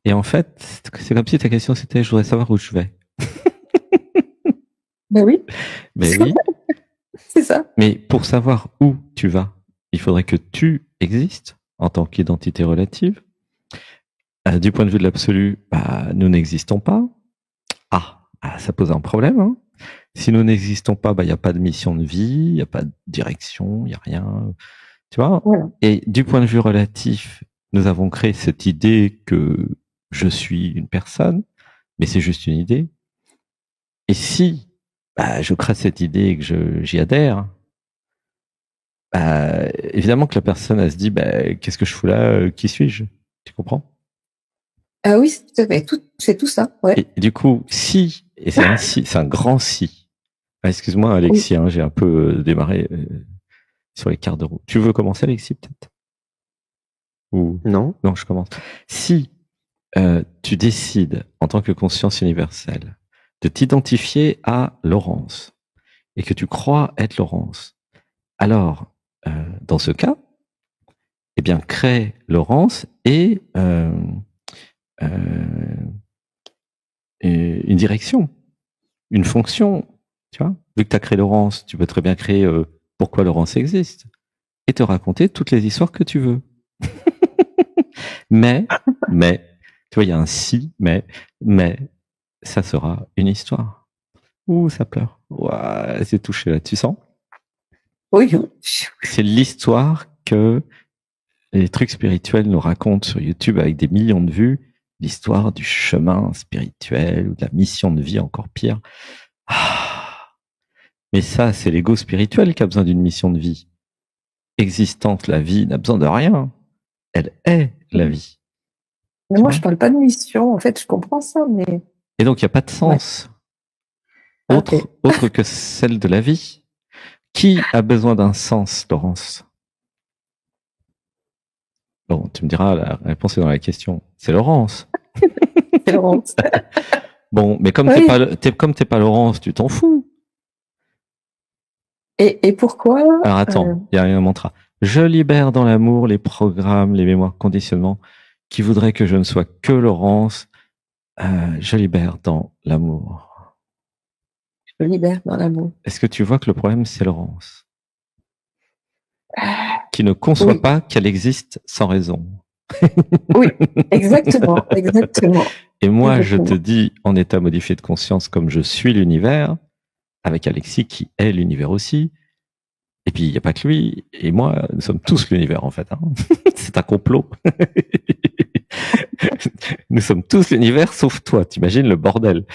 Et en fait, c'est comme si ta question c'était, je voudrais savoir où je vais. Ben oui, Mais oui, c'est ça. mais pour savoir où tu vas, il faudrait que tu existes en tant qu'identité relative. Du point de vue de l'absolu, bah, nous n'existons pas. Ça pose un problème. Hein. Si nous n'existons pas, bah, il n'y a pas de mission de vie, il n'y a pas de direction, il n'y a rien. Tu vois? Voilà. Et du point de vue relatif, nous avons créé cette idée que je suis une personne, mais c'est juste une idée. Et si bah, je crée cette idée et que j'y adhère, bah, évidemment que la personne elle se dit bah, qu'est-ce que je fous là, qui suis-je? Tu comprends? Ah oui, tout à fait. C'est tout ça. Ouais. Et du coup, si, et c'est un si, c'est un grand si. Ah, excuse-moi Oui. Alexis, hein, j'ai un peu démarré sur les quarts de roue. Tu veux commencer Alexis peut-être? Ou Non. non, je commence. Si tu décides en tant que conscience universelle de t'identifier à Laurence et que tu crois être Laurence, alors dans ce cas, eh bien crée Laurence et une direction, une fonction. Tu vois, vu que tu as créé Laurence, tu peux très bien créer pourquoi Laurence existe et te raconter toutes les histoires que tu veux. mais, tu vois, il y a un si, mais, ça sera une histoire. Ouh, ça pleure. Ouah, c'est touché là, tu sens? Oui. C'est l'histoire que les trucs spirituels nous racontent sur YouTube avec des millions de vues, l'histoire du chemin spirituel ou de la mission de vie encore pire. Mais ça, c'est l'ego spirituel qui a besoin d'une mission de vie. Existante, la vie n'a besoin de rien. Elle est la vie. Mais moi, je parle pas de mission. En fait, je comprends ça, mais. Et donc, il n'y a pas de sens autre que celle de la vie. Qui a besoin d'un sens, Laurence? Bon, tu me diras, la réponse est dans la question. C'est Laurence. C'est Laurence. Bon, mais comme t'es pas Laurence, tu t'en fous. Et pourquoi? Alors attends, il y a un mantra. Je libère dans l'amour les programmes, les mémoires, conditionnements qui voudraient que je ne sois que Laurence. Je libère dans l'amour. Je libère dans l'amour. Est-ce que tu vois que le problème, c'est Laurence? Qui ne conçoit pas qu'elle existe sans raison. Oui, exactement, exactement. Et moi, je te dis, en état modifié de conscience, comme je suis l'univers, avec Alexis qui est l'univers aussi, et puis il n'y a pas que lui, et moi, nous sommes tous l'univers en fait. Hein. C'est un complot. Nous sommes tous l'univers, sauf toi, t'imagines le bordel.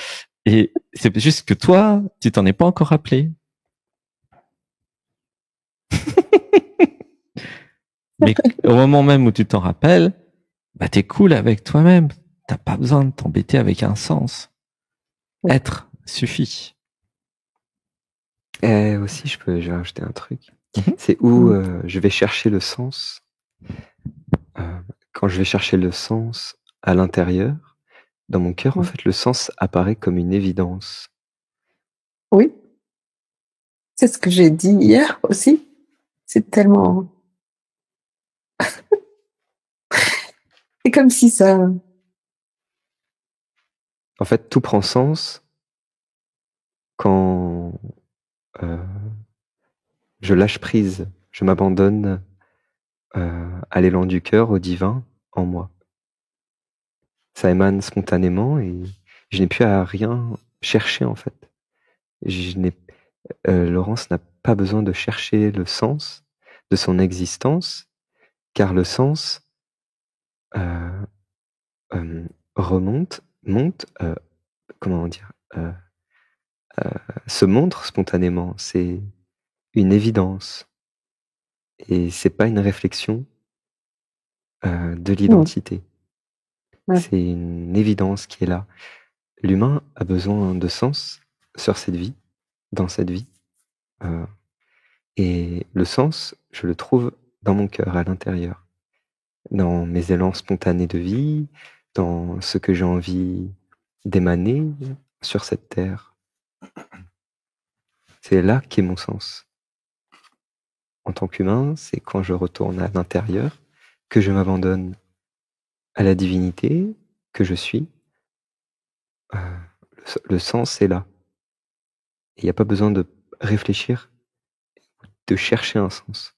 Et c'est juste que toi, tu t'en es pas encore rappelé. Mais au moment même où tu t'en rappelles, bah t'es cool avec toi-même. T'as pas besoin de t'embêter avec un sens. Être suffit. Et aussi, je vais rajouter un truc. C'est où je vais chercher le sens. Quand je vais chercher le sens à l'intérieur, dans mon cœur, en fait, le sens apparaît comme une évidence. Oui. C'est ce que j'ai dit hier aussi. C'est tellement... C'est comme si ça... En fait, tout prend sens quand je lâche prise, je m'abandonne à l'élan du cœur, au divin, en moi. Ça émane spontanément et je n'ai plus à rien chercher, en fait. Laurence n'a pas besoin de chercher le sens de son existence, car le sens se montre spontanément. C'est une évidence. Et c'est pas une réflexion de l'identité. C'est une évidence qui est là. L'humain a besoin de sens sur cette vie, dans cette vie. Et le sens, je le trouve dans mon cœur, à l'intérieur. Dans mes élans spontanés de vie, dans ce que j'ai envie d'émaner sur cette terre. C'est là qu'est mon sens. En tant qu'humain, c'est quand je retourne à l'intérieur que je m'abandonne à la divinité que je suis, le sens est là. Il n'y a pas besoin de réfléchir, de chercher un sens.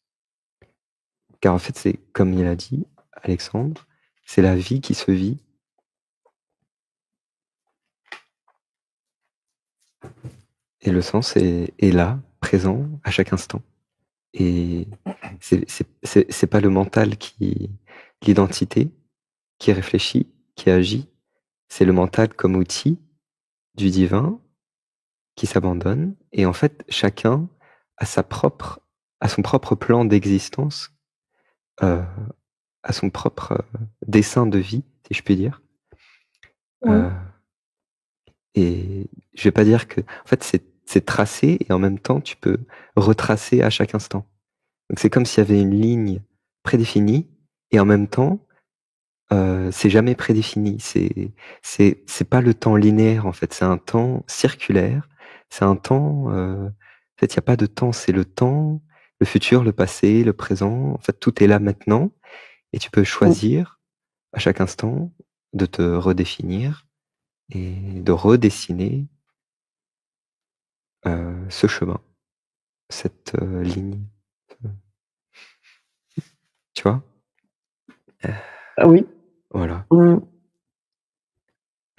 Car en fait, c'est comme il a dit, Alexandre, c'est la vie qui se vit. Et le sens est là, présent, à chaque instant. Et c'est pas le mental l'identité qui réfléchit, qui agit. C'est le mental comme outil du divin qui s'abandonne. Et en fait, chacun a son propre plan d'existence, a son propre dessin de vie, si je puis dire. Oui. Et je vais pas dire que, en fait, c'est tracé et en même temps, tu peux retracer à chaque instant. Donc c'est comme s'il y avait une ligne prédéfinie et en même temps, c'est jamais prédéfini. C'est pas le temps linéaire en fait, c'est un temps circulaire. C'est un temps. En fait, il y a pas de temps. C'est le temps, le futur, le passé, le présent. En fait, tout est là maintenant et tu peux choisir à chaque instant de te redéfinir et de redessiner ce chemin, cette ligne. Tu vois? Oui. Voilà. Mm.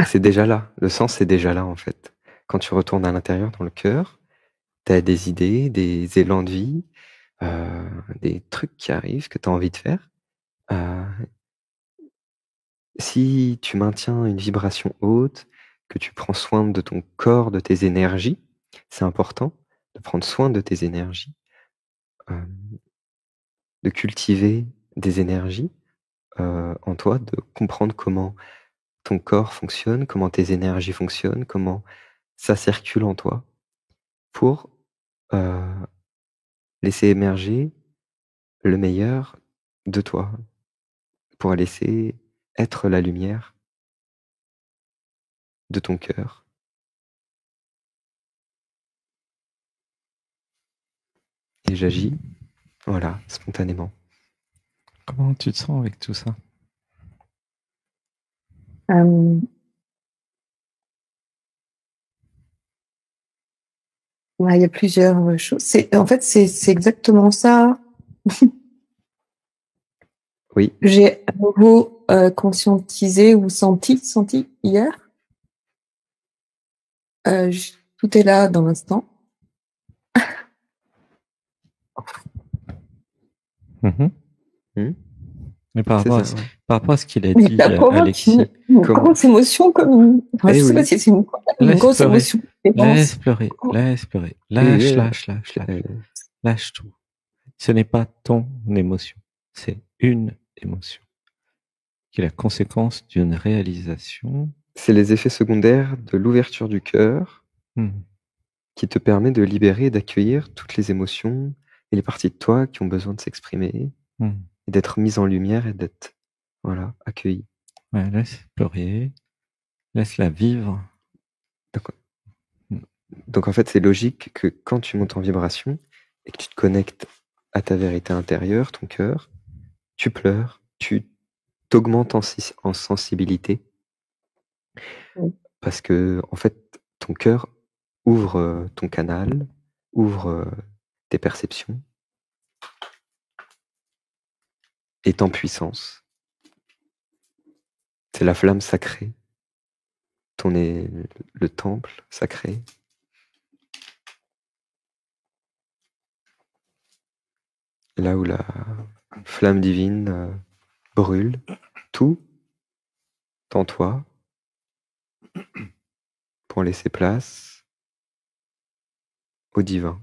C'est déjà là. Le sens est déjà là, en fait. Quand tu retournes à l'intérieur, dans le cœur, tu as des idées, des élans de vie, des trucs qui arrivent que tu as envie de faire. Si tu maintiens une vibration haute, que tu prends soin de ton corps, de tes énergies, c'est important de prendre soin de tes énergies, de cultiver des énergies en toi, de comprendre comment ton corps fonctionne, comment tes énergies fonctionnent, comment ça circule en toi, pour laisser émerger le meilleur de toi, pour laisser être la lumière de ton cœur. Et j'agis, voilà, spontanément. Comment tu te sens avec tout ça? Il y a plusieurs choses. En fait, c'est exactement ça. Oui. J'ai à nouveau conscientisé ou senti hier. Tout est là dans l'instant. Mais par C'est rapport, ça, ouais. par rapport à ce qu'il a Il dit, la provoque Alexis, une grosse émotion comme. Enfin, je sais pas si c'est une grosse pleurer. émotion. Laisse pleurer, laisse pleurer. Lâche, Oui, lâche, lâche, lâche. Lâche tout. Ce n'est pas ton émotion, c'est une émotion qui est la conséquence d'une réalisation. C'est les effets secondaires de l'ouverture du cœur qui te permet de libérer et d'accueillir toutes les émotions et les parties de toi qui ont besoin de s'exprimer et d'être mises en lumière et d'être accueillies. Ouais, laisse pleurer, laisse-la vivre. Donc en fait, c'est logique que quand tu montes en vibration et que tu te connectes à ta vérité intérieure, ton cœur, tu pleures, tu t'augmentes en sensibilité parce que en fait, ton cœur ouvre ton canal, ouvre tes perceptions, est en puissance. C'est la flamme sacrée. Le temple sacré. Là où la flamme divine brûle tout en toi pour laisser place au divin.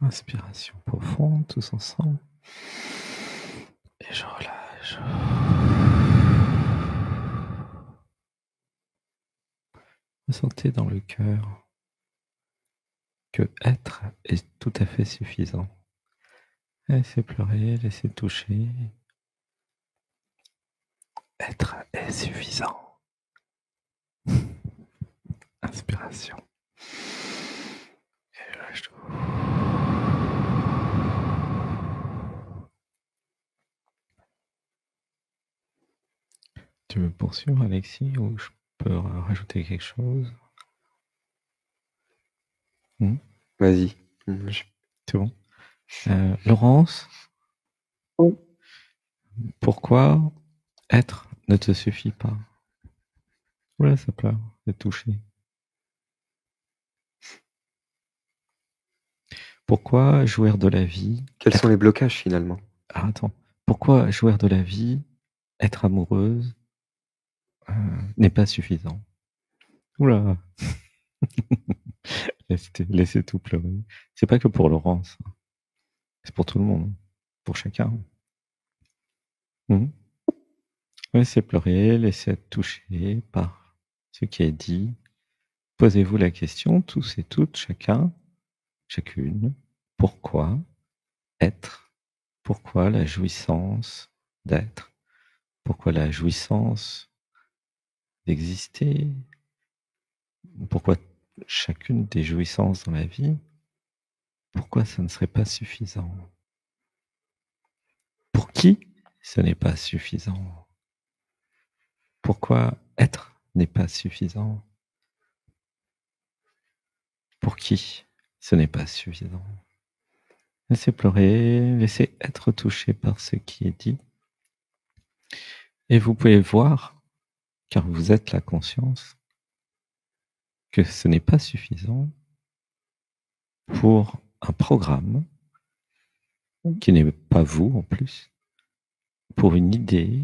Inspiration profonde, tous ensemble. Et je relâche. Ressentez dans le cœur que être est tout à fait suffisant. Laissez pleurer, laissez toucher. Être est suffisant. Inspiration. Et relâche tout. veux poursuivre, Alexis, ou je peux rajouter quelque chose? Vas-y. C'est bon. Laurence, Oui. pourquoi être ne te suffit pas? Oula, ça pleure, c'est touché. Pourquoi jouir de la vie? Quels sont les blocages finalement? Ah, attends. Pourquoi jouir de la vie, être amoureuse, n'est pas suffisant? Oula. Laissez tout pleurer. C'est pas que pour Laurence. C'est pour tout le monde. Pour chacun. Laissez pleurer, laissez être touché par ce qui est dit. Posez-vous la question, tous et toutes, chacun, chacune, pourquoi être? Pourquoi la jouissance d'être? Pourquoi la jouissance d'exister? Pourquoi chacune des jouissances dans la vie? Pourquoi ça ne serait pas suffisant? Pour qui ce n'est pas suffisant? Pourquoi être n'est pas suffisant? Pour qui ce n'est pas suffisant? Laissez pleurer, laissez être touché par ce qui est dit. Et vous pouvez voir, car vous êtes la conscience, que ce n'est pas suffisant pour un programme qui n'est pas vous en plus, pour une idée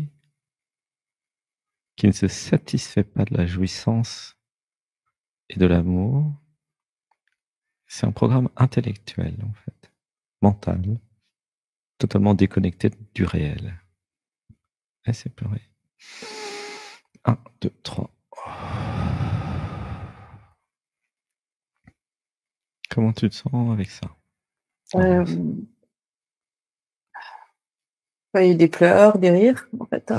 qui ne se satisfait pas de la jouissance et de l'amour. C'est un programme intellectuel en fait, mental, totalement déconnecté du réel. Laissez pleurer. 1, 2, 3. Comment tu te sens avec ça? Il y a des pleurs, des rires, en fait,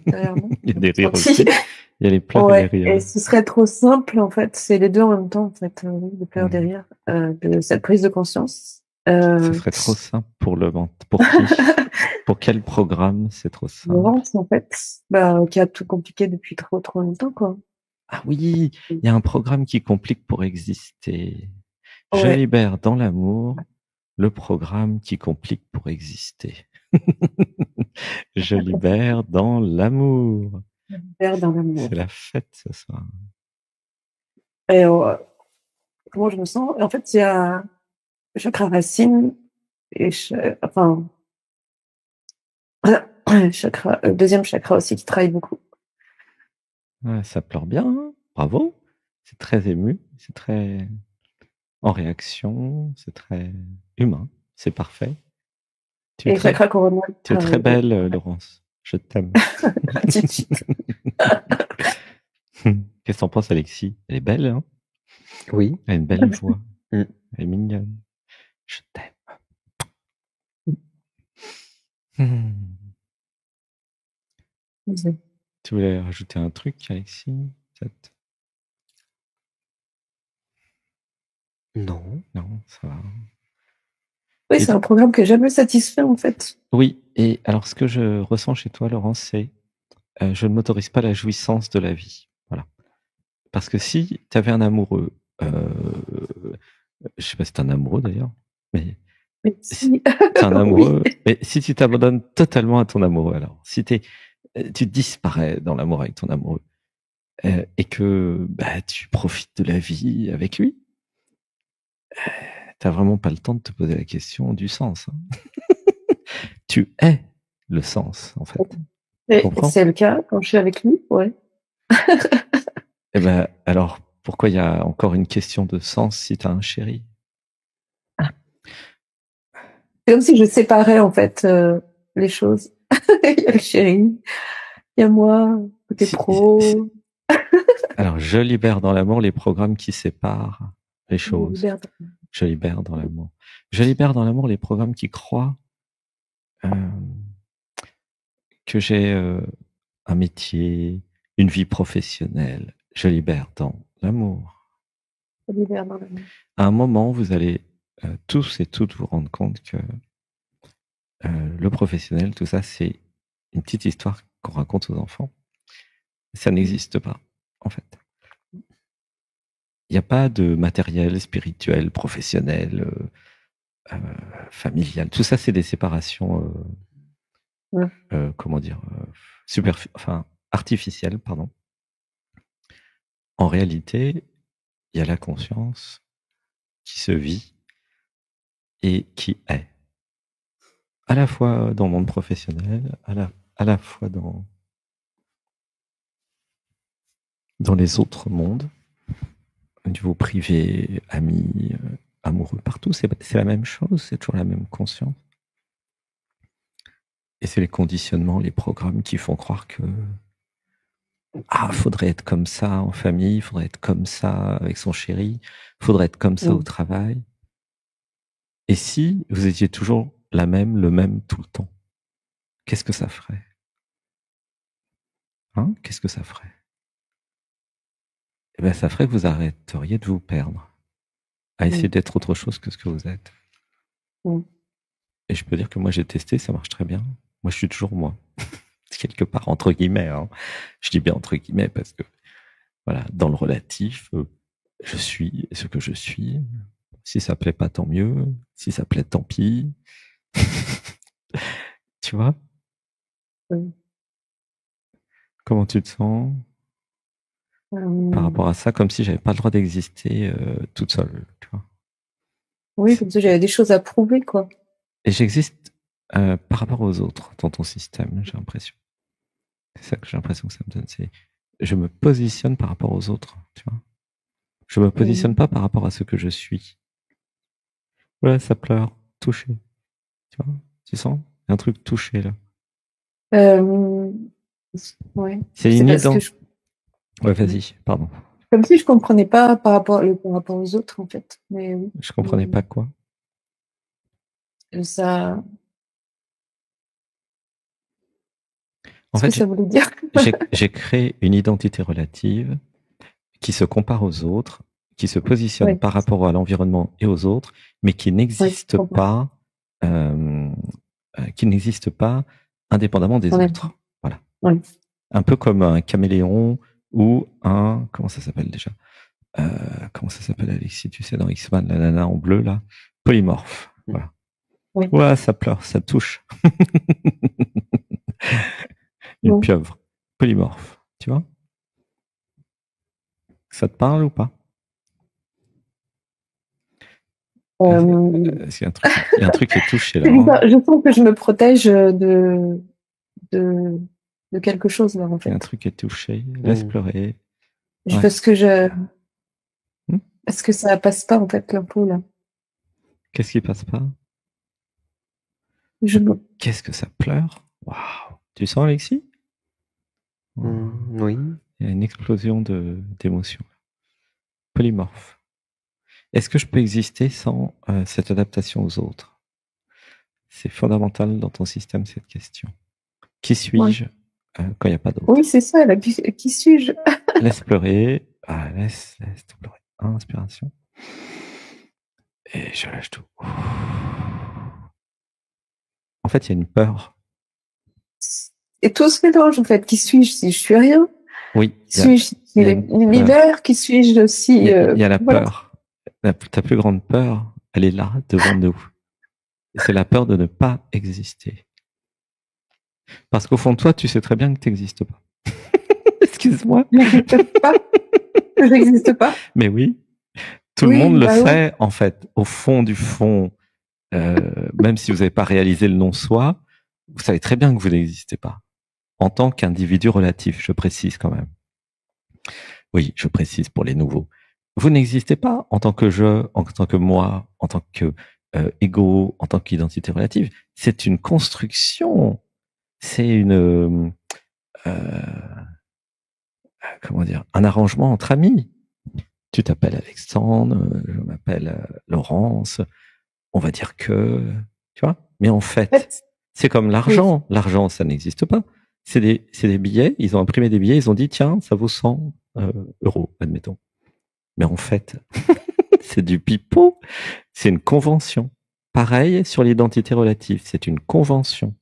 derrière moi. Il y a des rires aussi. Il y a les pleurs et les rires. Et ce serait trop simple, en fait. C'est les deux en même temps, en fait. Des pleurs, des rires. De cette prise de conscience. Ce serait trop simple pour le ventre. Pour qui? Pour quel programme c'est trop simple? Laurence, en fait. Qui a tout compliqué depuis trop longtemps, quoi. Ah oui, il y a un programme qui complique pour exister. Je libère dans l'amour le programme qui complique pour exister. Je libère dans l'amour. C'est la fête ce soir. Et comment je me sens? En fait, il y a chakra racine et deuxième chakra aussi qui travaille beaucoup. Ouais, ça pleure bien, hein, bravo. C'est très ému, c'est très en réaction, c'est très humain, c'est parfait. Tu es chakra coronal. Tu es très belle, Laurence. Je t'aime. Qu'est-ce que t'en penses, Alexis? Elle est belle, hein? Oui. Elle a une belle voix. Elle est mignonne. Je t'aime. Tu voulais rajouter un truc, Alexis? Peut-être? Non. Non, ça va. Oui, c'est un programme que j'ai jamais satisfait, en fait. Oui, et alors ce que je ressens chez toi, Laurence, c'est je ne m'autorise pas la jouissance de la vie. Voilà. Parce que si tu avais un amoureux, je sais pas si t'es un amoureux d'ailleurs, mais si t'es un amoureux, mais si tu t'abandonnes totalement à ton amoureux, alors si tu disparais dans l'amour avec ton amoureux et que tu profites de la vie avec lui, t'as vraiment pas le temps de te poser la question du sens. Hein. Tu es le sens, en fait. Et c'est le cas quand je suis avec lui, ouais. Eh ben, alors, pourquoi il y a encore une question de sens si tu as un chéri? C'est comme si je séparais, en fait, les choses. Il y a le chéri, il y a moi, côté pro. Alors, je libère dans l'amour les programmes qui séparent les choses. Je libère dans l'amour. Je libère dans l'amour les programmes qui croient que j'ai un métier, une vie professionnelle. Je libère dans l'amour. Je libère dans l'amour. À un moment, vous allez tous et toutes vous rendre compte que le professionnel, tout ça, c'est une petite histoire qu'on raconte aux enfants. Ça n'existe pas, en fait. Il n'y a pas de matériel, spirituel, professionnel, familial. Tout ça, c'est des séparations, comment dire, artificielles, pardon. En réalité, il y a la conscience qui se vit et qui est. À la fois dans le monde professionnel, à la fois dans les autres mondes, au niveau privé, amis, amoureux, partout, c'est la même chose, c'est toujours la même conscience. Et c'est les conditionnements, les programmes qui font croire que faudrait être comme ça en famille, faudrait être comme ça avec son chéri, faudrait être comme ça au travail. Et si vous étiez toujours le même tout le temps, qu'est-ce que ça ferait? Qu'est-ce que ça ferait? Eh bien, ça ferait que vous arrêteriez de vous perdre, à essayer d'être autre chose que ce que vous êtes. Et je peux dire que moi, j'ai testé, ça marche très bien. Moi, je suis toujours moi. Quelque part, entre guillemets. Je dis bien entre guillemets parce que, voilà, dans le relatif, je suis ce que je suis. Si ça plaît pas, tant mieux. Si ça plaît, tant pis. Tu vois? Comment tu te sens par rapport à ça, comme si j'avais pas le droit d'exister toute seule, tu vois? Oui, comme si j'avais des choses à prouver, quoi. Et j'existe par rapport aux autres dans ton système, j'ai l'impression. C'est ça que j'ai l'impression que ça me donne. C'est je me positionne par rapport aux autres, tu vois. Je me positionne pas par rapport à ce que je suis. Ouais, ça pleure, touché. Tu vois, tu sens? Il y a un truc touché là. Ouais. C'est une idée. Ouais, vas-y, pardon. Comme si je comprenais pas par rapport aux autres, en fait. Mais oui. Je comprenais pas quoi? Ça. En fait, ça voulait dire. j'ai créé une identité relative qui se compare aux autres, qui se positionne par rapport à l'environnement et aux autres, mais qui n'existe pas, indépendamment des autres. Voilà. Un peu comme un caméléon ou un, comment ça s'appelle déjà? Comment ça s'appelle, Alexis? Tu sais, dans X-Men, la nana en bleu, là. Polymorphe. Voilà. Ouais, ça pleure, ça touche. Une pieuvre. Polymorphe. Tu vois? Ça te parle ou pas? Il y a un truc qui est touché là. Je sens que je me protège de quelque chose là, en fait. Il y a un truc qui est touché. Laisse pleurer. Parce que ça passe pas, en fait, l'info là. Qu'est-ce qui passe pas? Qu'est-ce que ça pleure? Waouh! Tu sens, Alexis? Oui. Il y a une explosion d'émotions. Polymorphe. Est-ce que je peux exister sans cette adaptation aux autres? C'est fondamental dans ton système, cette question. Qui suis-je quand il n'y a pas d'autre? Oui, c'est ça. Qui suis-je? Laisse pleurer. Laisse tout pleurer. Inspiration. Et je lâche tout. En fait, il y a une peur. Et tout se mélange, en fait. Qui suis-je si je suis rien? Oui. Qui suis-je si l'univers? Qui suis-je aussi? Il y a la peur. Ta plus grande peur, elle est là, devant nous. C'est la peur de ne pas exister. Parce qu'au fond de toi, tu sais très bien que tu n'existes pas. Excuse-moi. Je n'existe pas. Mais oui. Tout le monde le sait, en fait. Au fond du fond, même si vous n'avez pas réalisé le non-soi, vous savez très bien que vous n'existez pas. En tant qu'individu relatif, je précise quand même. Oui, je précise pour les nouveaux. Vous n'existez pas en tant que je, en tant que moi, en tant que ego, en tant qu'identité relative. C'est une construction. C'est une... comment dire? Un arrangement entre amis. Tu t'appelles Alexandre, je m'appelle Laurence. On va dire que... Tu vois? Mais en fait, c'est comme l'argent. L'argent, ça n'existe pas. C'est des billets. Ils ont imprimé des billets. Ils ont dit, tiens, ça vaut 100 euros, admettons. Mais en fait, c'est du pipeau. C'est une convention. Pareil sur l'identité relative. C'est une convention.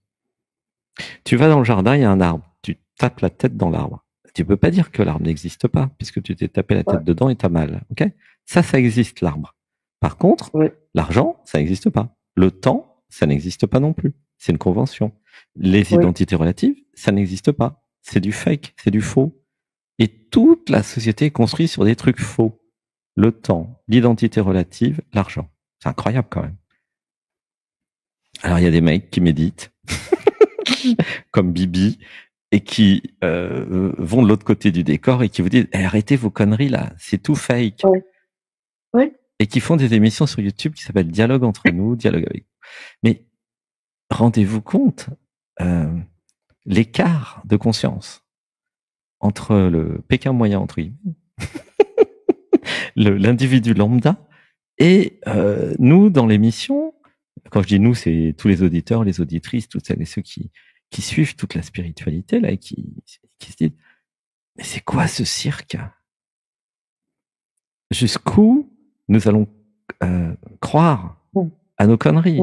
Tu vas dans le jardin, il y a un arbre. Tu tapes la tête dans l'arbre. Tu peux pas dire que l'arbre n'existe pas, puisque tu t'es tapé la tête Ouais. dedans et t'as mal. Ok? Ça existe, l'arbre. Par contre, Oui. l'argent, ça n'existe pas. Le temps, ça n'existe pas non plus. C'est une convention. Les Oui. identités relatives, ça n'existe pas. C'est du fake, c'est du faux. Et toute la société est construite sur des trucs faux. Le temps, l'identité relative, l'argent. C'est incroyable quand même. Alors il y a des mecs qui méditent, comme Bibi, et qui vont de l'autre côté du décor et qui vous disent arrêtez vos conneries là, c'est tout fake. Oui. Oui. Et qui font des émissions sur YouTube qui s'appellent Dialogue entre nous, Dialogue avec vous. Mais rendez-vous compte l'écart de conscience entre le Pékin moyen, entre guillemets, l'individu lambda, et nous, dans l'émission, quand je dis nous, c'est tous les auditeurs, les auditrices, toutes celles et ceux qui suivent toute la spiritualité, là, et qui se disent, mais c'est quoi ce cirque? Jusqu'où nous allons croire à nos conneries?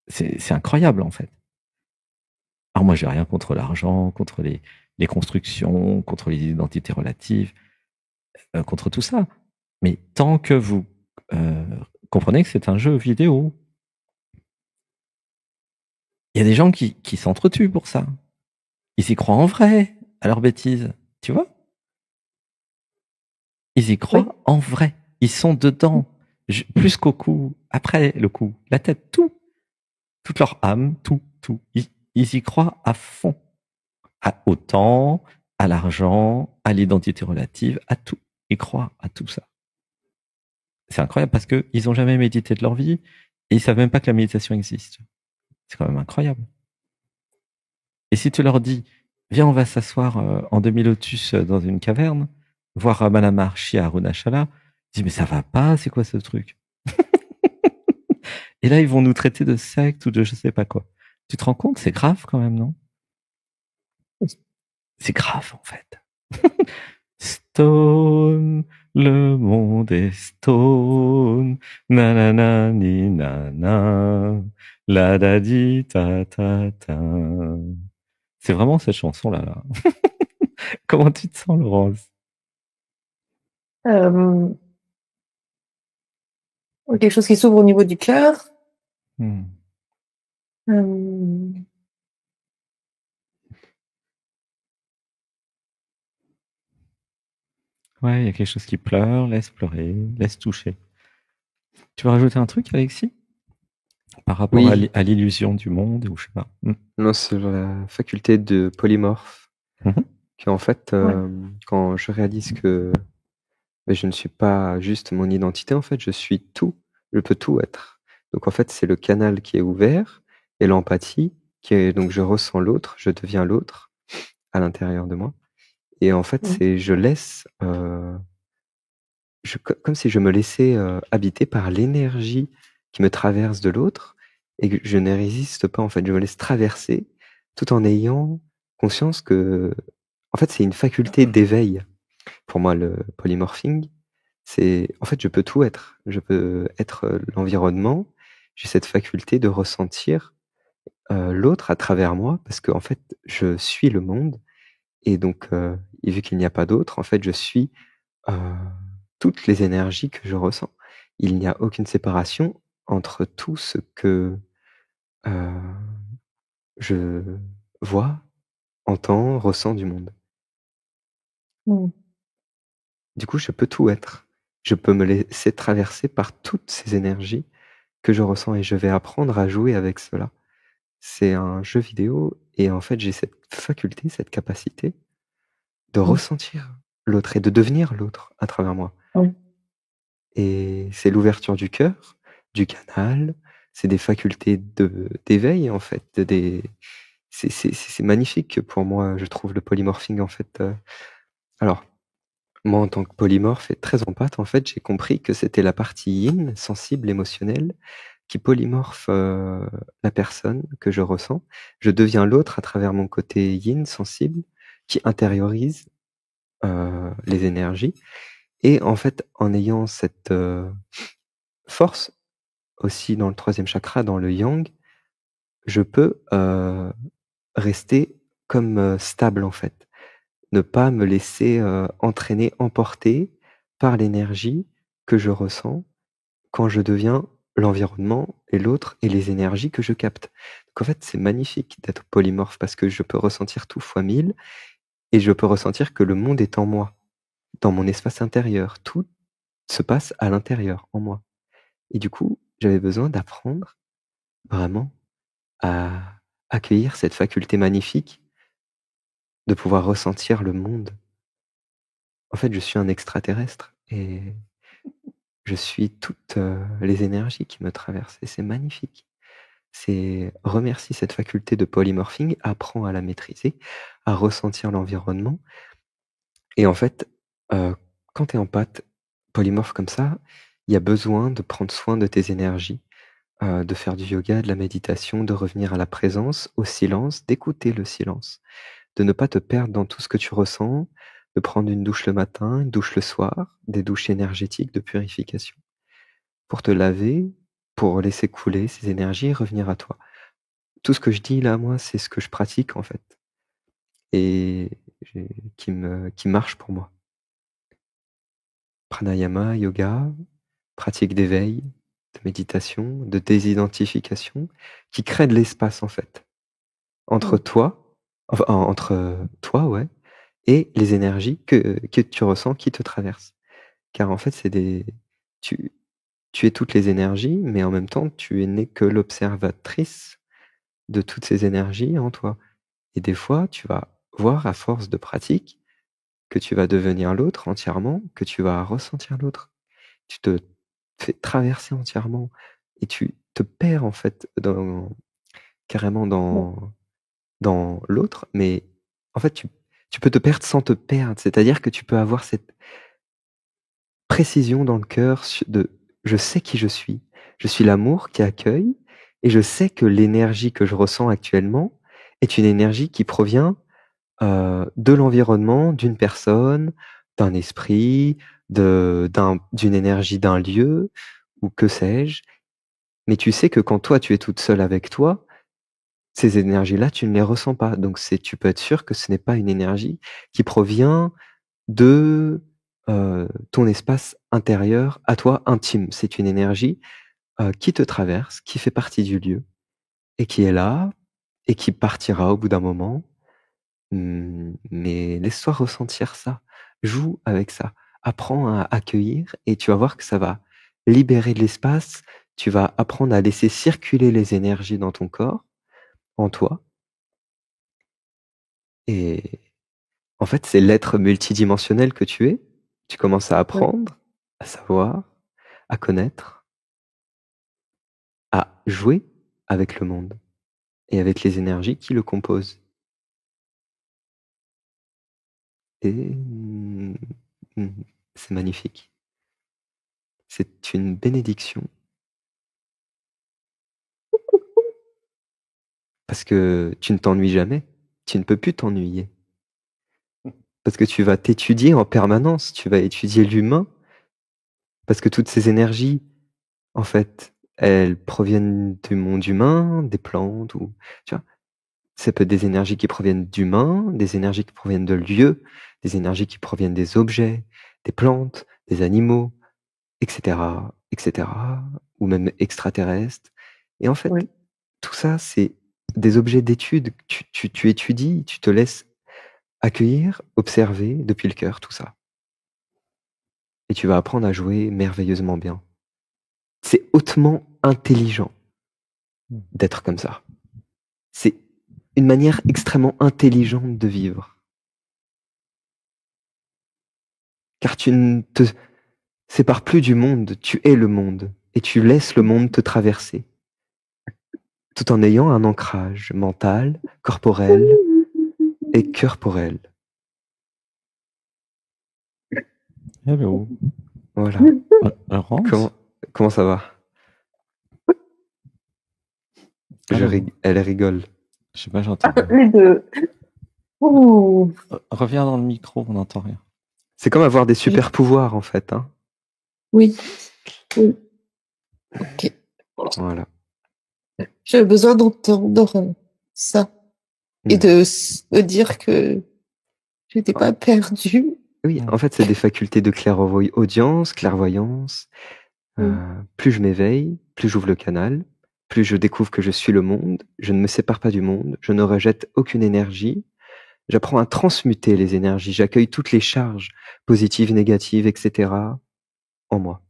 C'est incroyable, en fait. Alors moi, j'ai rien contre l'argent, contre les constructions, contre les identités relatives, contre tout ça. Mais tant que vous comprenez que c'est un jeu vidéo, il y a des gens qui s'entretuent pour ça. Ils y croient en vrai à leurs bêtises, tu vois? Ils y croient en vrai. Ils sont dedans, plus qu'au cou, après le cou, la tête, tout. Toute leur âme, tout. Ils y croient à fond. Au temps, à l'argent, à l'identité relative, à tout. Ils croient à tout ça. C'est incroyable parce qu'ils n'ont jamais médité de leur vie et ils savent même pas que la méditation existe. C'est quand même incroyable. Et si tu leur dis, viens, on va s'asseoir en demi-lotus dans une caverne, voir Ramana Maharshi à Arunachala, ils disent, mais ça va pas, c'est quoi ce truc? Et là, ils vont nous traiter de secte ou de je sais pas quoi. Tu te rends compte? C'est grave quand même, non? C'est grave, en fait. Stone, le monde est stone, nanana ni nana, la da di ta ta ta. C'est vraiment cette chanson-là. Là. Comment tu te sens, Laurence? Quelque chose qui s'ouvre au niveau du cœur. Ouais, il y a quelque chose qui pleure, laisse pleurer, laisse toucher. Tu veux rajouter un truc, Alexis? Par rapport à l'illusion du monde, ou je sais pas. Non, c'est la faculté de polymorphe. Qui en fait, quand je réalise que je ne suis pas juste mon identité, en fait, je suis tout. Je peux tout être. Donc en fait, c'est le canal qui est ouvert et l'empathie qui est donc je ressens l'autre, je deviens l'autre à l'intérieur de moi. Et en fait, c'est je laisse comme si je me laissais habiter par l'énergie qui me traverse de l'autre et que je ne résiste pas en fait, je me laisse traverser tout en ayant conscience que en fait, c'est une faculté d'éveil. Pour moi, le polymorphing, c'est en fait, je peux tout être. Je peux être l'environnement. J'ai cette faculté de ressentir l'autre à travers moi parce qu'en fait, je suis le monde et donc vu qu'il n'y a pas d'autre, en fait, je suis toutes les énergies que je ressens. Il n'y a aucune séparation entre tout ce que je vois, entends, ressens du monde. Du coup, je peux tout être. Je peux me laisser traverser par toutes ces énergies que je ressens et je vais apprendre à jouer avec cela. C'est un jeu vidéo et en fait, j'ai cette faculté, cette capacité de ressentir l'autre et de devenir l'autre à travers moi. Et c'est l'ouverture du cœur, du canal, c'est des facultés d'éveil en fait. C'est magnifique pour moi, je trouve, le polymorphing en fait. Alors, moi, en tant que polymorphe et très empathe, en fait, j'ai compris que c'était la partie yin, sensible, émotionnelle, qui polymorphe la personne que je ressens. Je deviens l'autre à travers mon côté yin, sensible, qui intériorise les énergies. Et en fait, en ayant cette force aussi dans le 3e chakra, dans le yang, je peux rester comme stable en fait. ne pas me laisser entraîner, emporter par l'énergie que je ressens quand je deviens l'environnement et l'autre et les énergies que je capte. Donc en fait, c'est magnifique d'être polymorphe parce que je peux ressentir tout fois 1000 et je peux ressentir que le monde est en moi, dans mon espace intérieur. Tout se passe à l'intérieur, en moi. Et du coup, j'avais besoin d'apprendre vraiment à accueillir cette faculté magnifique de pouvoir ressentir le monde. En fait, je suis un extraterrestre et je suis toutes les énergies qui me traversent et c'est magnifique. C'est remercie cette faculté de polymorphing, apprends à la maîtriser, à ressentir l'environnement. Et en fait, quand tu es en pâte polymorphe comme ça, il y a besoin de prendre soin de tes énergies, de faire du yoga, de la méditation, de revenir à la présence, au silence, d'écouter le silence, de ne pas te perdre dans tout ce que tu ressens, de prendre une douche le matin, une douche le soir, des douches énergétiques de purification, pour te laver, pour laisser couler ces énergies et revenir à toi. Tout ce que je dis là, moi, c'est ce que je pratique en fait, et qui marche pour moi. Pranayama, yoga, pratique d'éveil, de méditation, de désidentification, qui crée de l'espace en fait entre toi, ouais, et les énergies que tu ressens qui te traversent. Car en fait, tu es toutes les énergies, mais en même temps, tu n'es que l'observatrice de toutes ces énergies en toi. Et des fois, tu vas voir à force de pratique que tu vas devenir l'autre entièrement, que tu vas ressentir l'autre. Tu te fais traverser entièrement et tu te perds en fait carrément dans l'autre, mais en fait, tu peux te perdre sans te perdre. C'est-à-dire que tu peux avoir cette précision dans le cœur de je sais qui je suis l'amour qui accueille et je sais que l'énergie que je ressens actuellement est une énergie qui provient de l'environnement, d'une personne, d'un esprit, d'une énergie d'un lieu ou que sais-je. Mais tu sais que quand toi, tu es toute seule avec toi, ces énergies-là, tu ne les ressens pas. Donc tu peux être sûr que ce n'est pas une énergie qui provient de ton espace intérieur à toi intime. C'est une énergie qui te traverse, qui fait partie du lieu et qui est là et qui partira au bout d'un moment. Mais laisse-toi ressentir ça. Joue avec ça. Apprends à accueillir et tu vas voir que ça va libérer de l'espace. Tu vas apprendre à laisser circuler les énergies dans ton corps, en toi. Et en fait, c'est l'être multidimensionnel que tu es. Tu commences à apprendre, à savoir, à connaître, à jouer avec le monde et avec les énergies qui le composent. Et c'est magnifique. C'est une bénédiction. Parce que tu ne t'ennuies jamais. Tu ne peux plus t'ennuyer. Parce que tu vas t'étudier en permanence. Tu vas étudier l'humain. Parce que toutes ces énergies, en fait, elles proviennent du monde humain, des plantes, ou tu vois. Ça peut être des énergies qui proviennent d'humains, des énergies qui proviennent de lieux, des énergies qui proviennent des objets, des plantes, des animaux, etc., etc., ou même extraterrestres. Et en fait, tout ça, c'est des objets d'étude. Tu étudies, tu te laisses accueillir, observer depuis le cœur, tout ça. Et tu vas apprendre à jouer merveilleusement bien. C'est hautement intelligent d'être comme ça. C'est une manière extrêmement intelligente de vivre. Car tu ne te sépares plus du monde, tu es le monde, et tu laisses le monde te traverser, tout en ayant un ancrage mental, corporel et corporel. Hello. Voilà. Comment ça va? Elle rigole. Je sais pas, j'entends rien. Les deux. Ouh. Reviens dans le micro, on n'entend rien. C'est comme avoir des super pouvoirs en fait. Hein. Oui. Ok. Voilà. J'ai besoin d'entendre ça et de me dire que J'étais pas perdue. Oui, en fait, c'est des facultés de clairaudience, clairvoyance. Plus je m'éveille, plus j'ouvre le canal, plus je découvre que je suis le monde, je ne me sépare pas du monde, je ne rejette aucune énergie, j'apprends à transmuter les énergies, j'accueille toutes les charges positives, négatives, etc. en moi.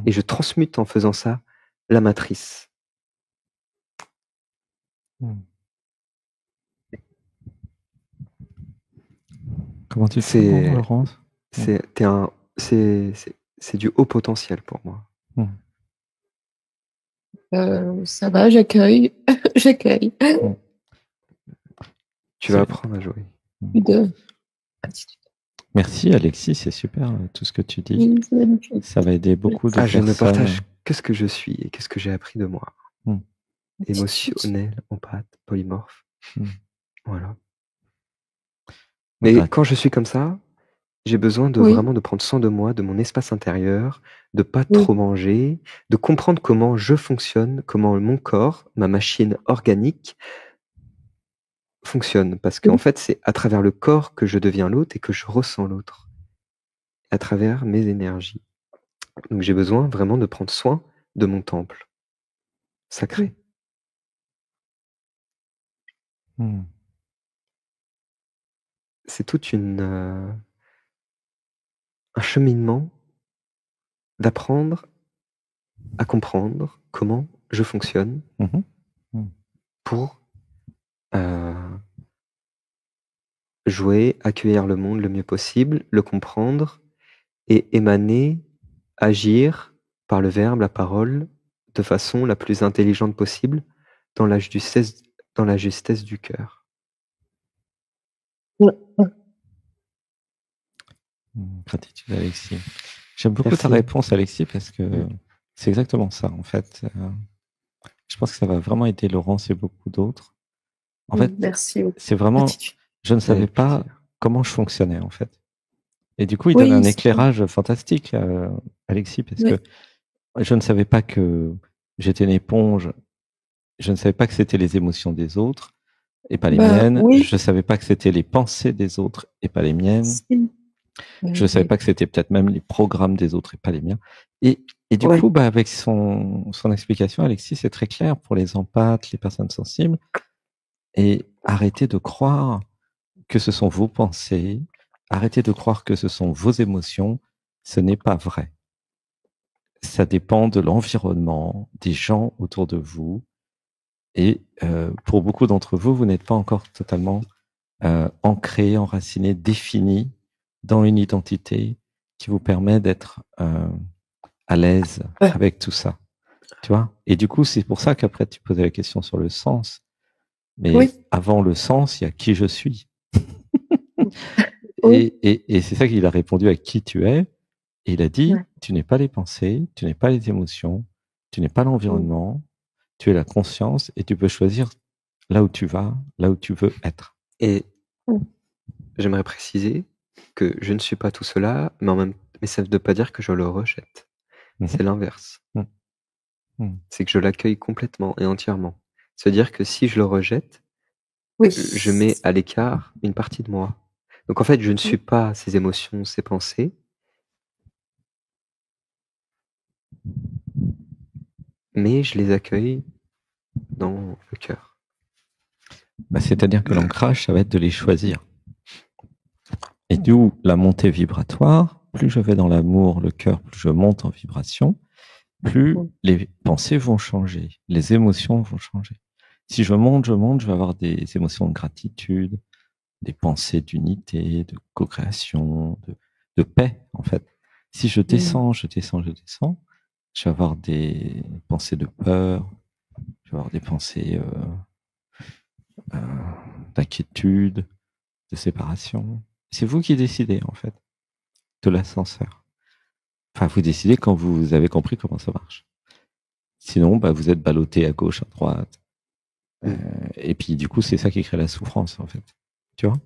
Et je transmute en faisant ça la matrice. Comment tu te sens, Laurence? C'est du haut potentiel pour moi. Ça va, j'accueille. J'accueille. Tu vas apprendre à jouer. Merci Alexis, c'est super tout ce que tu dis. Ça va aider beaucoup de personnes. Je ne partage que ce que je suis et que ce que j'ai appris de moi. Émotionnel, empathe, polymorphe. Voilà. Mais quand je suis comme ça, j'ai besoin de vraiment de prendre soin de moi, de mon espace intérieur, de pas trop manger, de comprendre comment je fonctionne, comment mon corps, ma machine organique fonctionne. Parce qu'en fait, c'est à travers le corps que je deviens l'autre et que je ressens l'autre. À travers mes énergies. Donc j'ai besoin vraiment de prendre soin de mon temple sacré. C'est toute un cheminement d'apprendre à comprendre comment je fonctionne pour jouer, accueillir le monde le mieux possible, le comprendre et émaner, agir par le verbe, la parole, de façon la plus intelligente possible dans la justesse du cœur. Gratitude Alexis. J'aime beaucoup ta réponse Alexis parce que c'est exactement ça en fait. Je pense que ça va vraiment aider Laurence et beaucoup d'autres. En fait, c'est vraiment, je ne savais pas comment je fonctionnais en fait. Et du coup, il donne un éclairage fantastique, Alexis, parce que je ne savais pas que j'étais une éponge. Je ne savais pas que c'était les émotions des autres et pas les miennes. Je ne savais pas que c'était les pensées des autres et pas les miennes. Je ne savais pas que c'était peut-être même les programmes des autres et pas les miens. Et du coup, avec son explication, Alexis, c'est très clair pour les empathes, les personnes sensibles. Et arrêtez de croire que ce sont vos pensées. Arrêtez de croire que ce sont vos émotions. Ce n'est pas vrai. Ça dépend de l'environnement, des gens autour de vous. Et pour beaucoup d'entre vous, vous n'êtes pas encore totalement ancré, enraciné, défini dans une identité qui vous permet d'être à l'aise avec tout ça. Tu vois? Et du coup, c'est pour ça qu'après, tu posais la question sur le sens. Mais avant le sens, il y a qui je suis. Et c'est ça qu'il a répondu à qui tu es. Et il a dit, tu n'es pas les pensées, tu n'es pas les émotions, tu n'es pas l'environnement, tu es la conscience et tu peux choisir là où tu vas, là où tu veux être. Et j'aimerais préciser que je ne suis pas tout cela, mais ça ne veut pas dire que je le rejette. C'est l'inverse. C'est que je l'accueille complètement et entièrement. C'est-à-dire que si je le rejette, je mets à l'écart une partie de moi. Donc en fait, je ne suis pas ces émotions, ces pensées. Mais je les accueille dans le cœur. C'est-à-dire que l'ancrage, ça va être de les choisir. Et d'où la montée vibratoire. Plus je vais dans l'amour, le cœur, plus je monte en vibration, plus les pensées vont changer, les émotions vont changer. Si je monte, je vais avoir des émotions de gratitude, des pensées d'unité, de co-création, de paix, en fait. Si je descends, je vais avoir des pensées de peur, je vais avoir des pensées d'inquiétude, de séparation. C'est vous qui décidez, en fait, de l'ascenseur. Enfin, vous décidez quand vous avez compris comment ça marche. Sinon, vous êtes ballotté à gauche, à droite. Et puis, du coup, c'est ça qui crée la souffrance, en fait. Tu vois?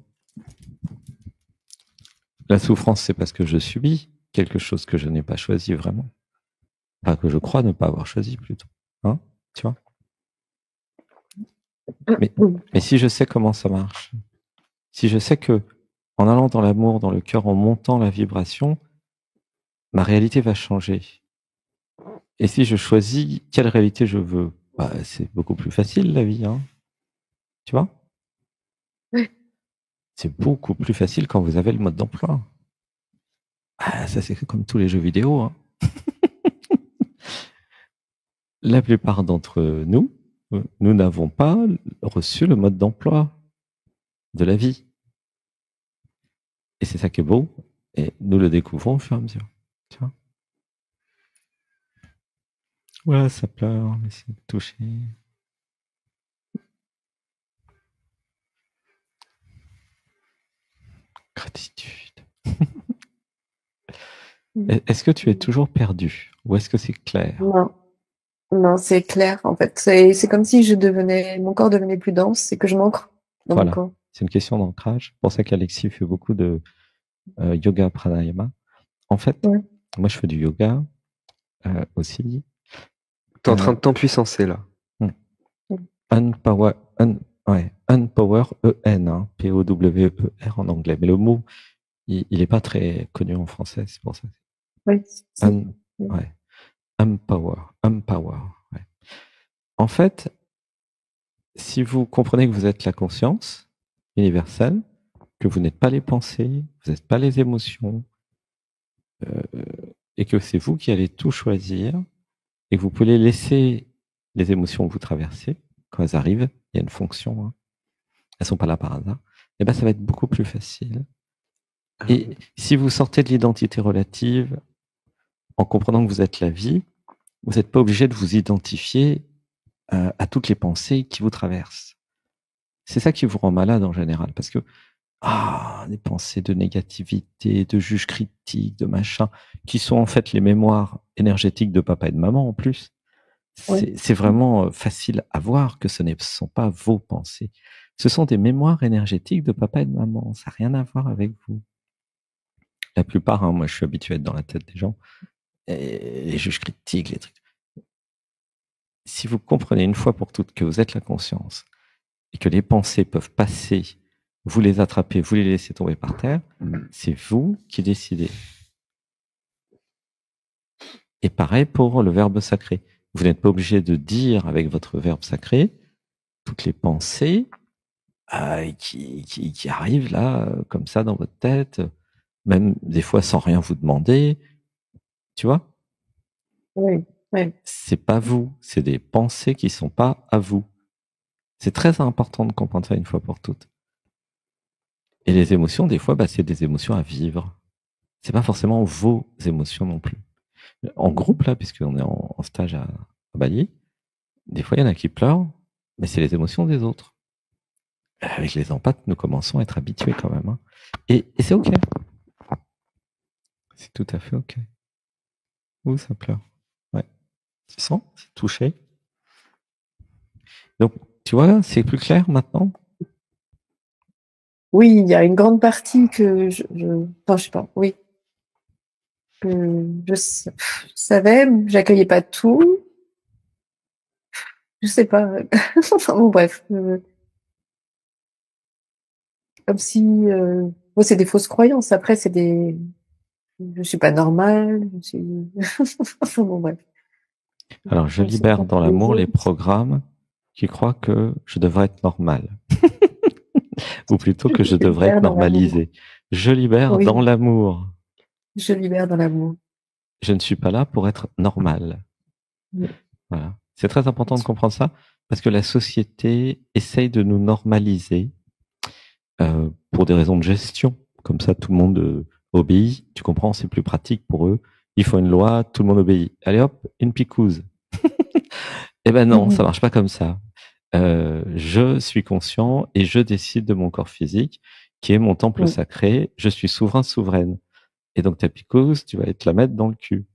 La souffrance, c'est parce que je subis quelque chose que je n'ai pas choisi vraiment. Enfin, que je crois ne pas avoir choisi, plutôt. Hein? Tu vois? Mais si je sais comment ça marche, si je sais que en allant dans l'amour, dans le cœur, en montant la vibration, ma réalité va changer. Et si je choisis quelle réalité je veux, bah, c'est beaucoup plus facile la vie, hein. Tu vois? Oui. C'est beaucoup plus facile quand vous avez le mode d'emploi. Ah, ça, c'est comme tous les jeux vidéo, hein. La plupart d'entre nous, nous n'avons pas reçu le mode d'emploi de la vie. Et c'est ça qui est beau. Et nous le découvrons au fur et à mesure. Tu vois? Voilà, ça pleure, mais c'est touché. Gratitude. Est-ce que tu es toujours perdu ou est-ce que c'est clair? Non, non, c'est clair en fait. C'est comme si mon corps devenait plus dense et que je m'ancre dans mon Voilà, corps. c'est une question d'ancrage. C'est pour ça qu'Alexis fait beaucoup de yoga pranayama. En fait, Ouais. moi je fais du yoga aussi. T'es en train de t'empuissancer là. Unpower, Unpower, E-N, hein, P-O-W-E-R en anglais. Mais le mot, il est pas très connu en français, c'est pour ça. Oui. Unpower. Ouais. En fait, si vous comprenez que vous êtes la conscience universelle, que vous n'êtes pas les pensées, vous n'êtes pas les émotions, et que c'est vous qui allez tout choisir, et que vous pouvez laisser les émotions vous traverser, quand elles arrivent, il y a une fonction, hein. Elles sont pas là par hasard, et ben ça va être beaucoup plus facile. Et si vous sortez de l'identité relative, en comprenant que vous êtes la vie, vous n'êtes pas obligé de vous identifier à toutes les pensées qui vous traversent. C'est ça qui vous rend malade en général, parce que des pensées de négativité, de juge critique, de machin, qui sont en fait les mémoires énergétiques de papa et de maman en plus. C'est vraiment facile à voir que ce ne sont pas vos pensées. Ce sont des mémoires énergétiques de papa et de maman. Ça n'a rien à voir avec vous. La plupart, hein, moi je suis habitué à être dans la tête des gens, et les juges critiques, les trucs. Si vous comprenez une fois pour toutes que vous êtes la conscience et que les pensées peuvent passer, vous les attrapez, vous les laissez tomber par terre, c'est vous qui décidez. Et pareil pour le verbe sacré. Vous n'êtes pas obligé de dire avec votre verbe sacré toutes les pensées qui arrivent là, comme ça, dans votre tête, même des fois sans rien vous demander. Tu vois? Oui. C'est pas vous, c'est des pensées qui sont pas à vous. C'est très important de comprendre ça une fois pour toutes. Et les émotions, des fois, c'est des émotions à vivre. C'est pas forcément vos émotions non plus. En groupe, là, puisqu'on est en stage à Bali, des fois, il y en a qui pleurent, mais c'est les émotions des autres. Avec les empathes, nous commençons à être habitués quand même, hein. Et c'est OK. C'est tout à fait OK. Ouh, ça pleure. Ouais. Tu sens? C'est touché. Donc, tu vois, c'est plus clair maintenant? Oui, il y a une grande partie que je sais pas, oui. Que je savais, j'accueillais pas tout. Je sais pas. Enfin bon, bref. Comme si, moi, c'est des fausses croyances. Après, je suis pas normale. Enfin bon, bref. Alors, je libère dans l'amour les programmes qui croient que je devrais être normal. Ou plutôt que je devrais être normalisé. Je libère dans l'amour. Je libère dans l'amour. Je ne suis pas là pour être normal. Oui. Voilà. C'est très important de comprendre ça, parce que la société essaye de nous normaliser pour des raisons de gestion. Comme ça, tout le monde obéit. Tu comprends, c'est plus pratique pour eux. Il faut une loi, tout le monde obéit. Allez hop, une picouse. Eh ben non, ça marche pas comme ça. Je suis conscient et je décide de mon corps physique, qui est mon temple sacré. Je suis souverain, souveraine. Et donc ta picouse, tu vas te la mettre dans le cul.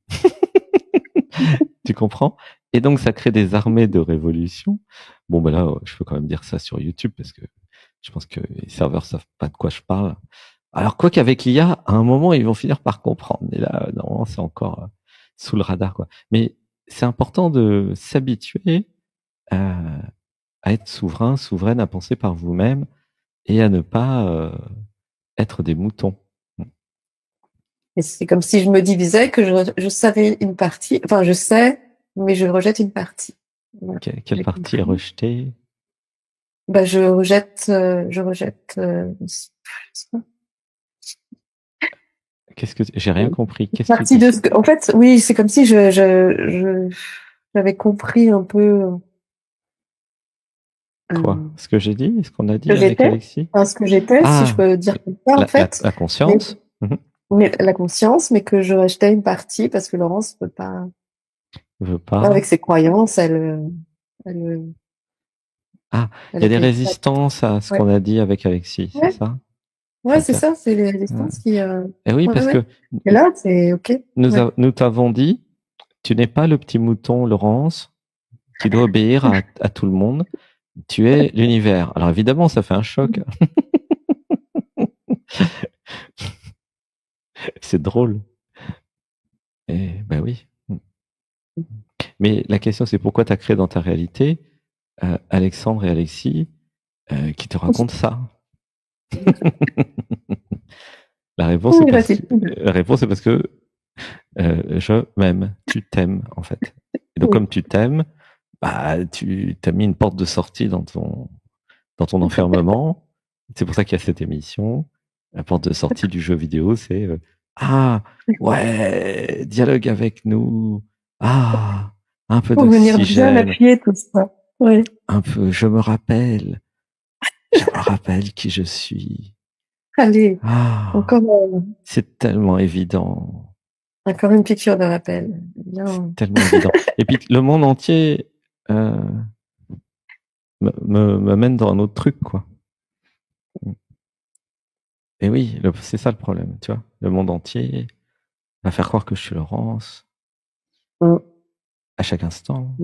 Tu comprends? Et donc ça crée des armées de révolution. Bon ben là, je peux quand même dire ça sur YouTube parce que je pense que les serveurs savent pas de quoi je parle. Alors quoi qu'avec l'IA, à un moment ils vont finir par comprendre. Mais là, normalement c'est encore sous le radar, quoi. Mais c'est important de s'habituer à être souverain, souveraine, à penser par vous-même et à ne pas être des moutons. Et c'est comme si je me divisais, que je savais une partie, enfin, je sais, mais je rejette une partie. Voilà. Quelle J'ai partie est compris. rejetée? Bah, je rejette, Qu'est-ce que j'ai rien compris. Qu'est-ce que tu partie dis? de ce que, en fait, oui, c'est comme si j'avais compris un peu, Quoi? euh, Ce que j'ai dit? Ce qu'on a dit que avec j'étais, Alexis? enfin, ce que j'étais, si je Ah, peux dire comme ça, en fait. la conscience? Mais la conscience, mais que je rejetais une partie parce que Laurence peut pas, Veut pas. avec ses croyances, elle, Ah, il y elle a des était, résistances à ce ouais, qu'on a dit avec Alexis, c'est ouais, ça? ouais, c'est Ok. ça, c'est les résistances qui, Et oui, ouais, parce ouais. que Et là, c'est ok, ouais. nous t'avons dit, tu n'es pas le petit mouton, Laurence, qui doit obéir à tout le monde. Tu es l'univers. Alors évidemment, ça fait un choc. C'est drôle. Et ben oui. Mais la question, c'est pourquoi tu as créé dans ta réalité Alexandre et Alexis qui te racontent ça. La réponse est parce que je m'aime. Tu t'aimes, en fait. Et donc, comme tu t'aimes, bah, tu t'as mis une porte de sortie dans ton enfermement. C'est pour ça qu'il y a cette émission. La porte de sortie du jeu vidéo, c'est ah ouais, dialogue avec nous. Ah, un peu Pour venir bien d'oxygène. appuyer tout ça. Ouais. Un peu, je me rappelle qui je suis. Allez, Ah, encore, c'est tellement évident. encore une piqûre de rappel. Bien. C'est tellement évident. Et puis le monde entier me mène dans un autre truc, quoi. Et oui, c'est ça le problème, tu vois. Le monde entier va faire croire que je suis Laurence à chaque instant.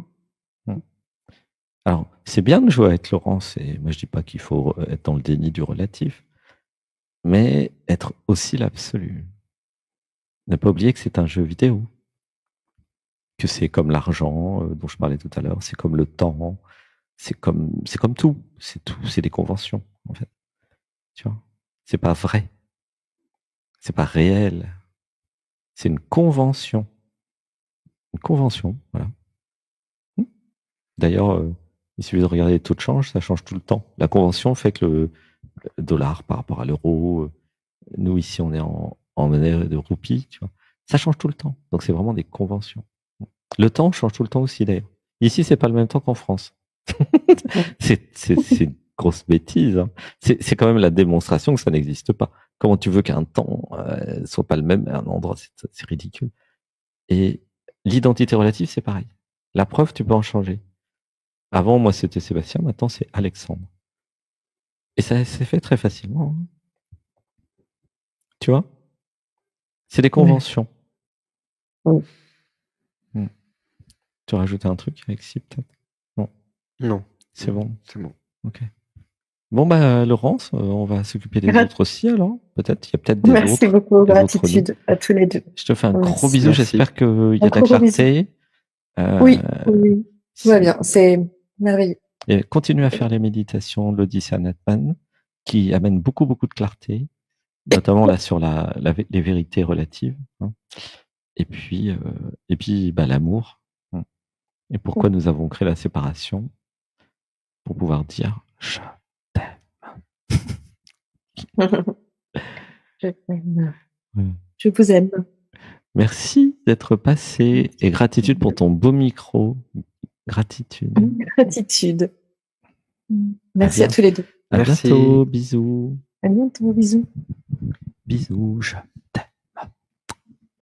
Alors, c'est bien de jouer à être Laurence, et moi je dis pas qu'il faut être dans le déni du relatif, mais être aussi l'absolu. Ne pas oublier que c'est un jeu vidéo, que c'est comme l'argent dont je parlais tout à l'heure, c'est comme le temps, c'est comme tout, c'est des conventions en fait. Tu vois, c'est pas vrai, c'est pas réel, c'est une convention, voilà. D'ailleurs, il suffit de regarder les taux de change, ça change tout le temps. La convention fait que le dollar par rapport à l'euro, nous ici on est en monnaie de roupie, tu vois, ça change tout le temps. Donc c'est vraiment des conventions. Le temps change tout le temps aussi d'ailleurs. Ici c'est pas le même temps qu'en France. c'est une grosse bêtise. Hein. C'est quand même la démonstration que ça n'existe pas. Comment tu veux qu'un temps soit pas le même à un endroit, c'est ridicule. Et l'identité relative, c'est pareil. La preuve, tu peux en changer. Avant, moi, c'était Sébastien, maintenant, c'est Alexandre. Et ça s'est fait très facilement. Hein. Tu vois? C'est des conventions. Oui. Tu rajoutes un truc, Alexis, peut-être? Non. Non. C'est bon. C'est bon. Ok. Bon, bah, Laurence, on va s'occuper des autres aussi, alors. Peut-être, il y a peut-être des autres. Merci beaucoup, gratitude à tous les deux. Je te fais un Merci. gros bisou, j'espère qu'il y a de la clarté. Oui, tout va bien, c'est merveilleux. Et continue à faire les méditations de l'Odyssée Natman, qui amènent beaucoup, beaucoup de clarté, notamment là sur les vérités relatives. Hein. Et puis, bah, l'amour. Hein. Et pourquoi nous avons créé la séparation pour pouvoir dire je t'aime. Je t'aime. Je vous aime. Merci d'être passé et gratitude pour ton beau micro. Gratitude. Gratitude. Merci à tous les deux. À bientôt. Bisous. À bientôt. Bisous. Bisous.